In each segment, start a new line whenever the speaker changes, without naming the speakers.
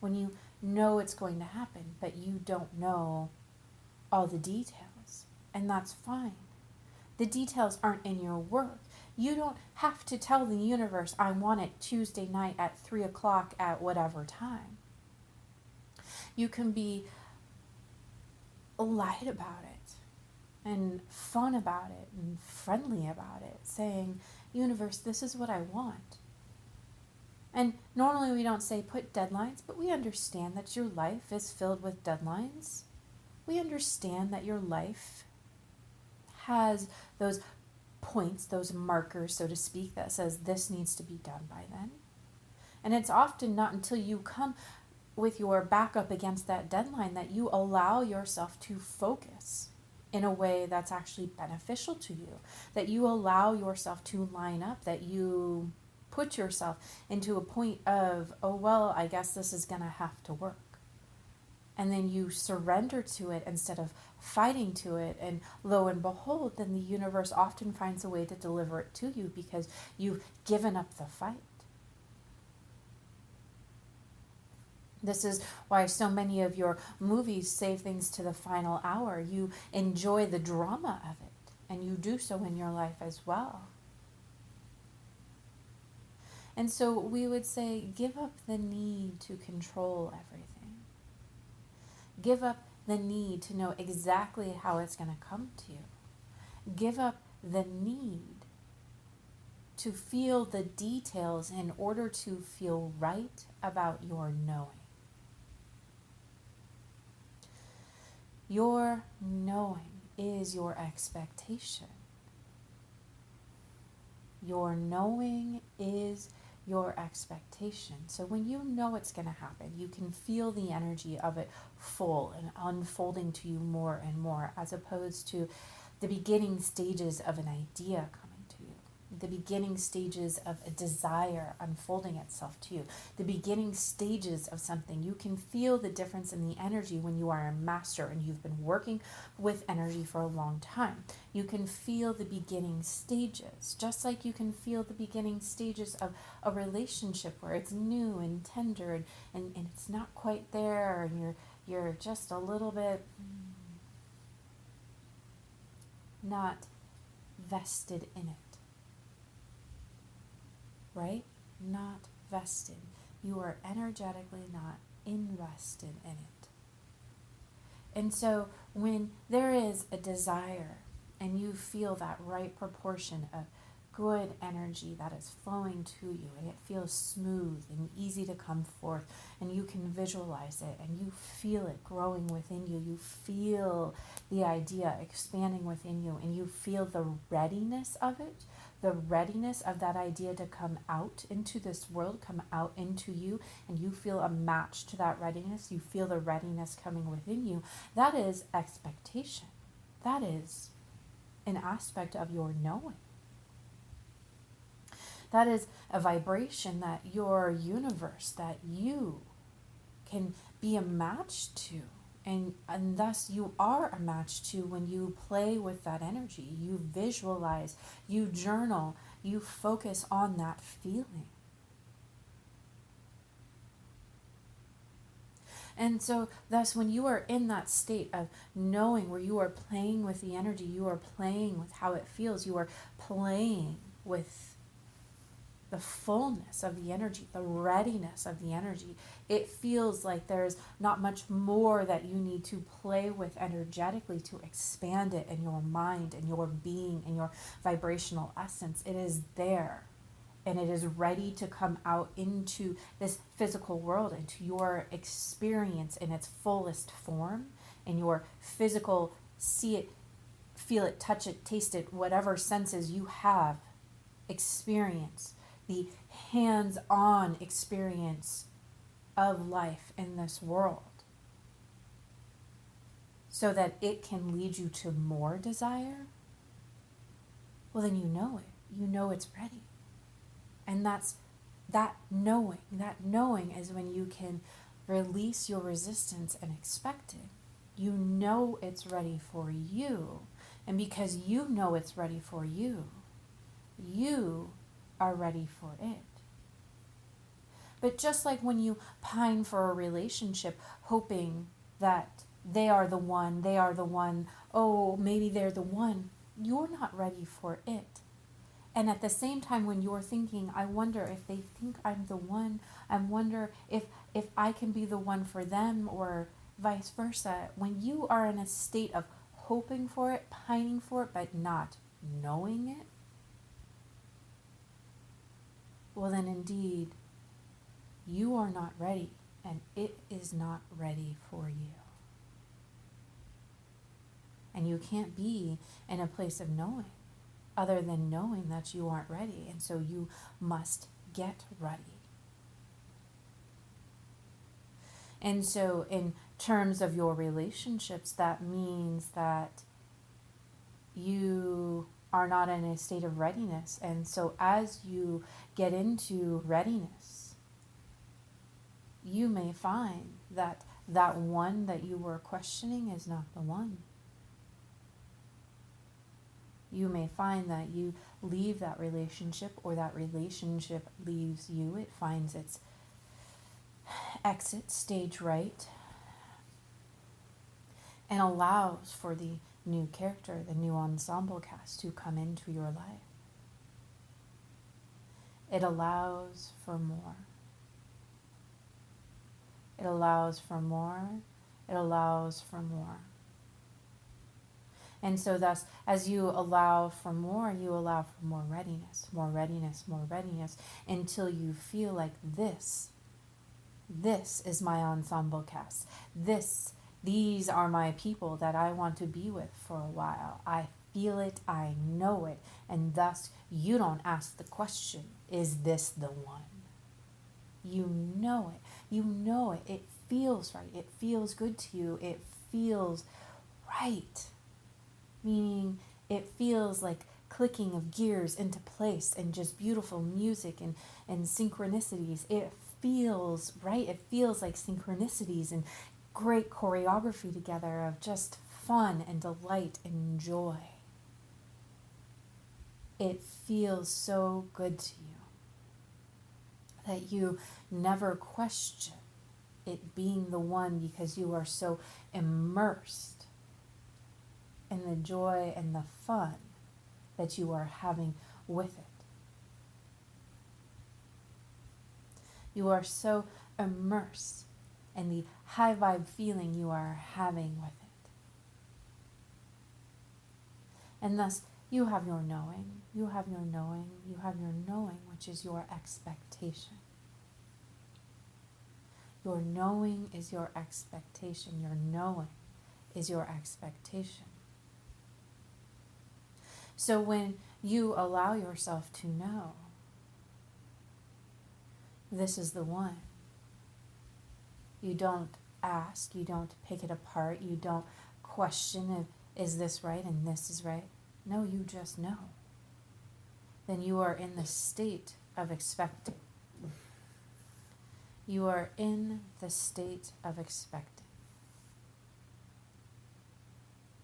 when you know it's going to happen, but you don't know all the details. And that's fine. The details aren't in your work. You don't have to tell the universe, I want it Tuesday night at 3 o'clock at whatever time. You can be light about it and fun about it and friendly about it, saying, universe, this is what I want. And normally we don't say put deadlines, but we understand that your life is filled with deadlines. We understand that your life has those points, those markers, so to speak, that says this needs to be done by then. And it's often not until you come with your back up against that deadline that you allow yourself to focus in a way that's actually beneficial to you, that you allow yourself to line up, that you put yourself into a point of, oh, well, I guess this is going to have to work. And then you surrender to it instead of fighting to it. And lo and behold, then the universe often finds a way to deliver it to you because you've given up the fight. This is why so many of your movies save things to the final hour. You enjoy the drama of it, and you do so in your life as well. And so we would say, give up the need to control everything. Give up the need to know exactly how it's going to come to you. Give up the need to feel the details in order to feel right about your knowing. Your knowing is your expectation. Your knowing is your expectation. So when you know it's going to happen, you can feel the energy of it full and unfolding to you more and more, as opposed to the beginning stages of an idea coming to you, the beginning stages of a desire unfolding itself to you, the beginning stages of something. You can feel the difference in the energy when you are a master and you've been working with energy for a long time. You can feel the beginning stages, just like you can feel the beginning stages of a relationship where it's new and tender and it's not quite there, and you're just a little bit not vested in it. Right? Not vested. You are energetically not invested in it. And so when there is a desire and you feel that right proportion of good energy that is flowing to you, and it feels smooth and easy to come forth, and you can visualize it and you feel it growing within you, you feel the idea expanding within you, and you feel the readiness of it, the readiness of that idea to come out into this world, come out into you, and you feel a match to that readiness, you feel the readiness coming within you. That is expectation. That is an aspect of your knowing. That is a vibration that your universe, that you can be a match to. And thus you are a match to when you play with that energy. You visualize, you journal, you focus on that feeling. And so thus when you are in that state of knowing, where you are playing with the energy, you are playing with how it feels, you are playing with the fullness of the energy, the readiness of the energy, it feels like there's not much more that you need to play with energetically to expand it in your mind and your being and your vibrational essence. It is there, and it is ready to come out into this physical world, into your experience in its fullest form, in your physical, see it, feel it, touch it, taste it, whatever senses you have, experience the hands-on experience of life in this world, so that it can lead you to more desire. Well, then you know it. You know it's ready. And that's that knowing. That knowing is when you can release your resistance and expect it. You know it's ready for you. And because you know it's ready for you, you are ready for it. But just like when you pine for a relationship, hoping that they are the one, oh, maybe they're the one, you're not ready for it. And at the same time, when you're thinking, I wonder if they think I'm the one, I wonder if I can be the one for them, or vice versa, when you are in a state of hoping for it, pining for it, but not knowing it, well, then indeed, you are not ready, and it is not ready for you. And you can't be in a place of knowing other than knowing that you aren't ready. And so you must get ready. And so in terms of your relationships, that means that you are not in a state of readiness. And so as you get into readiness, you may find that that one that you were questioning is not the one. You may find that you leave that relationship, or that relationship leaves you. It finds its exit stage right and allows for the new character, the new ensemble cast to come into your life. It allows for more. It allows for more. It allows for more. And so thus, as you allow for more, you allow for more readiness, more readiness, more readiness, until you feel like this is my ensemble cast. These are my people that I want to be with for a while. I feel it, I know it, and thus you don't ask the question, is this the one? You know it. You know it. It feels right. It feels good to you. It feels right. Meaning it feels like clicking of gears into place and just beautiful music and synchronicities. It feels right. It feels like synchronicities and great choreography together of just fun and delight and joy. It feels so good to you that you never question it being the one, because you are so immersed in the joy and the fun that you are having with it. You are so immersed in the high vibe feeling you are having with it. And thus, you have your knowing, you have your knowing, you have your knowing, which is your expectation. Your knowing is your expectation. Your knowing is your expectation. So when you allow yourself to know, this is the one, you don't ask, you don't pick it apart, you don't question if, is this right and this is right? No, you just know. Then you are in the state of expecting. You are in the state of expecting.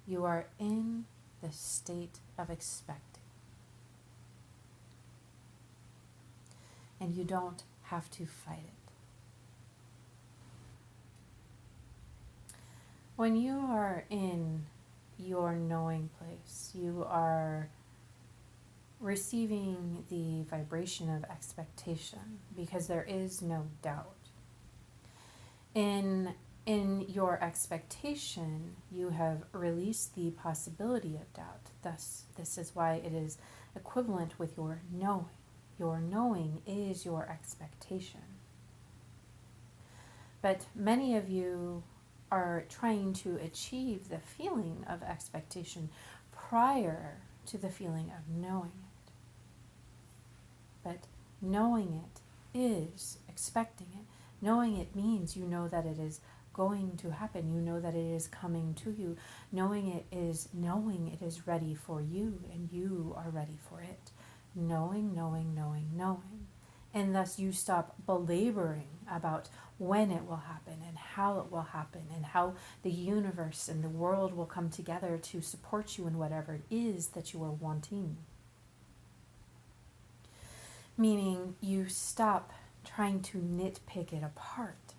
You are in the state of expecting. And you don't have to fight it. When you are in your knowing place, you are receiving the vibration of expectation, because there is no doubt. In your expectation, you have released the possibility of doubt. Thus, this is why it is equivalent with your knowing. Your knowing is your expectation. But many of you are trying to achieve the feeling of expectation prior to the feeling of knowing it. But knowing it is expecting it. Knowing it means you know that it is going to happen. You know that it is coming to you. Knowing it is knowing it is ready for you, and you are ready for it. Knowing, knowing, knowing, knowing. And thus you stop belaboring about when it will happen and how it will happen and how the universe and the world will come together to support you in whatever it is that you are wanting. Meaning you stop trying to nitpick it apart.